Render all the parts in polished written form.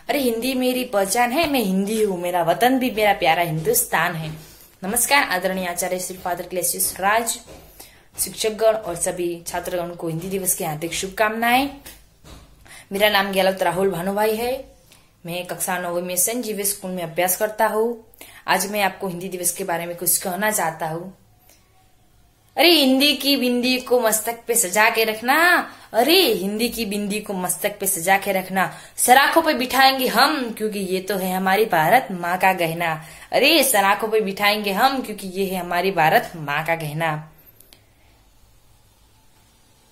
अरे हिंदी मेरी पहचान है, मैं हिंदी हूँ, मेरा वतन भी मेरा प्यारा हिंदुस्तान है। नमस्कार आदरणीय आचार्य श्री फादर क्लेसियस राज, शिक्षकगण और सभी छात्रगण को हिंदी दिवस की हार्दिक शुभकामनाएं। मेरा नाम ज्ञालत राहुल भानुभाई है। मैं कक्षा 9वीं में सेंट जेवियर स्कूल में अभ्यास करता हूँ। आज मैं आपको हिंदी दिवस के बारे में कुछ कहना चाहता हूँ। अरे हिंदी की बिंदी को मस्तक पे सजा के रखना, अरे हिंदी की बिंदी को मस्तक पे सजा के रखना, सराखों पे बिठाएंगे हम क्योंकि ये तो है हमारी भारत माँ का गहना। अरे सराखों पे बिठाएंगे हम क्योंकि ये है हमारी भारत माँ का गहना।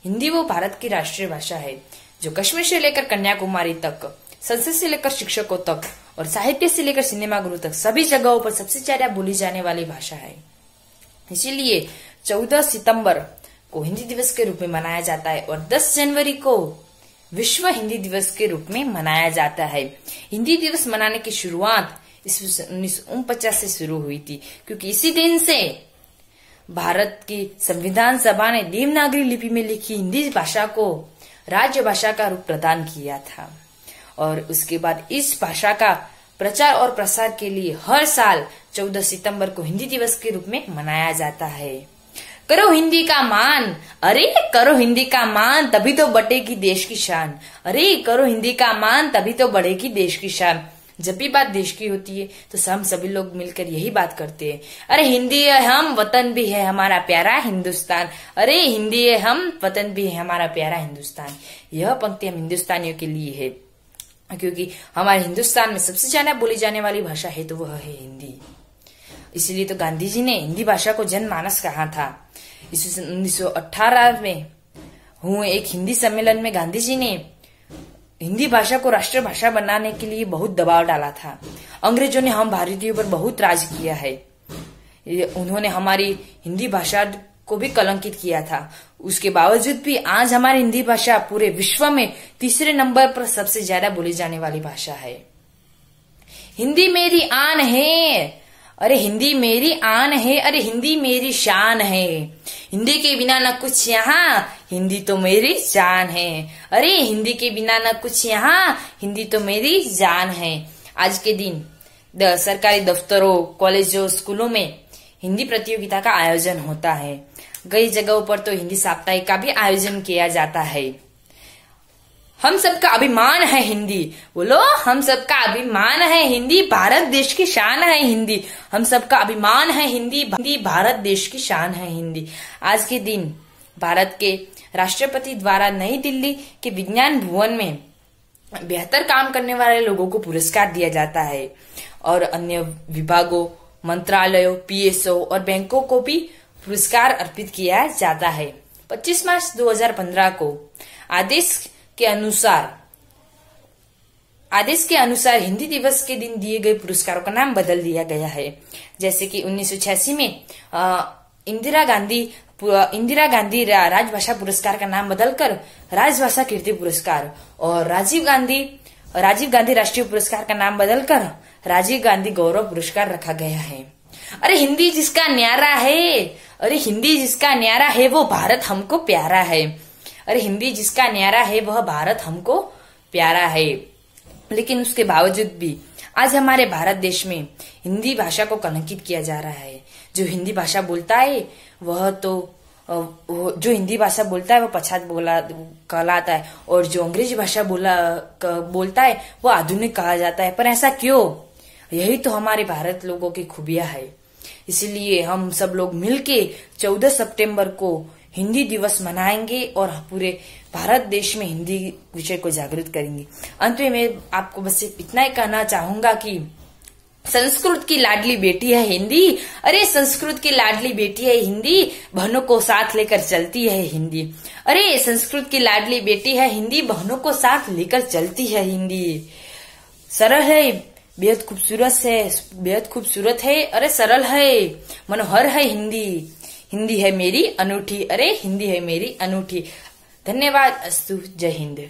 हिंदी वो भारत की राष्ट्रीय भाषा है जो कश्मीर से लेकर कन्याकुमारी तक, संसद से लेकर शिक्षकों तक और साहित्य से लेकर सिनेमा गुरु तक सभी जगहों पर सबसे ज्यादा बोली जाने वाली भाषा है। इसीलिए 14 सितंबर को हिंदी दिवस के रूप में मनाया जाता है और 10 जनवरी को विश्व हिंदी दिवस के रूप में मनाया जाता है। हिंदी दिवस मनाने की शुरुआत 1949 से शुरू हुई थी, क्योंकि इसी दिन से भारत की संविधान सभा ने देवनागरी लिपि में लिखी हिंदी भाषा को राज्य भाषा का रूप प्रदान किया था। और उसके बाद इस भाषा का प्रचार और प्रसार के लिए हर साल 14 सितंबर को हिंदी दिवस के रूप में मनाया जाता है। करो हिंदी का मान, अरे करो हिंदी का मान तभी तो बढ़ेगी देश की शान। अरे करो हिंदी का मान तभी तो बढ़ेगी देश की शान। जब भी बात देश की होती है तो हम सभी लोग मिलकर यही बात करते हैं, अरे हिंदी है हम, वतन भी है हमारा प्यारा हिंदुस्तान। अरे हिंदी है हम, वतन भी है हमारा प्यारा हिंदुस्तान। यह पंक्ति हम हिंदुस्तानियों के लिए है, क्योंकि हमारे हिंदुस्तान में सबसे ज्यादा बोली जाने वाली भाषा है तो वह है हिंदी। इसलिए तो गांधी जी ने हिंदी भाषा को जनमानस कहा था। 1918 में हुए एक हिंदी सम्मेलन में गांधी जी ने हिंदी भाषा को राष्ट्रीय भाषा बनाने के लिए बहुत दबाव डाला था। अंग्रेजों ने हम भारतीयों पर बहुत राज किया है। उन्होंने हमारी हिंदी भाषा को भी कलंकित किया था। उसके बावजूद भी आज हमारी हिंदी भाषा पूरे विश्व में तीसरे नंबर पर सबसे ज्यादा बोली जाने वाली भाषा है। हिंदी मेरी आन है, अरे हिंदी मेरी आन है, अरे हिंदी मेरी शान है। हिंदी के बिना न कुछ यहाँ, हिंदी तो मेरी जान है। अरे हिंदी के बिना न कुछ यहाँ, हिंदी तो मेरी जान है। आज के दिन सरकारी दफ्तरों, कॉलेजों, स्कूलों में हिंदी प्रतियोगिता का आयोजन होता है। कई जगहों पर तो हिंदी साप्ताहिक का भी आयोजन किया जाता है। हम सबका अभिमान है हिंदी, बोलो हम सबका अभिमान है हिंदी, भारत देश की शान है हिंदी। हम सबका अभिमान है हिंदी, भारत देश की शान है हिंदी। आज के दिन भारत के राष्ट्रपति द्वारा नई दिल्ली के विज्ञान भवन में बेहतर काम करने वाले लोगों को पुरस्कार दिया जाता है और अन्य विभागों, मंत्रालयों, पीएसओ और बैंकों को भी पुरस्कार अर्पित किया जाता है। 25 मार्च 2015 को आदेश के अनुसार हिंदी दिवस के दिन दिए गए पुरस्कारों का नाम बदल दिया गया है। जैसे कि 1986 में इंदिरा गांधी राजभाषा पुरस्कार का नाम बदलकर राजभाषा कीर्ति पुरस्कार और राजीव गांधी राष्ट्रीय पुरस्कार का नाम बदलकर राजीव गांधी गौरव पुरस्कार रखा गया है। अरे हिंदी जिसका न्यारा है, अरे हिंदी जिसका न्यारा है वो भारत हमको प्यारा है। अरे हिंदी जिसका न्यारा है वह भारत हमको प्यारा है। लेकिन उसके बावजूद भी आज हमारे भारत देश में हिंदी भाषा को कलंकित किया जा रहा है। जो हिंदी भाषा बोलता है वह पछात कहलाता है और जो अंग्रेजी भाषा बोलता है वो आधुनिक कहा जाता है। पर ऐसा क्यों? यही तो हमारे भारत लोगों की खूबियां है। इसलिए हम सब लोग मिलके 14 सितंबर को हिंदी दिवस मनाएंगे और पूरे भारत देश में हिंदी विषय को जागृत करेंगे। अंत में मैं आपको बस इतना ही कहना चाहूंगा कि संस्कृत की लाडली बेटी है हिंदी, अरे संस्कृत की लाडली बेटी है हिंदी, बहनों को साथ लेकर चलती है हिंदी। अरे संस्कृत की लाडली बेटी है हिंदी, बहनों को साथ लेकर चलती है हिंदी। सरल है, बेहद खूबसूरत है, अरे सरल है, मनोहर है हिंदी। हिंदी है मेरी अनूठी, अरे हिंदी है मेरी अनूठी। धन्यवाद। अस्तु। जय हिंद।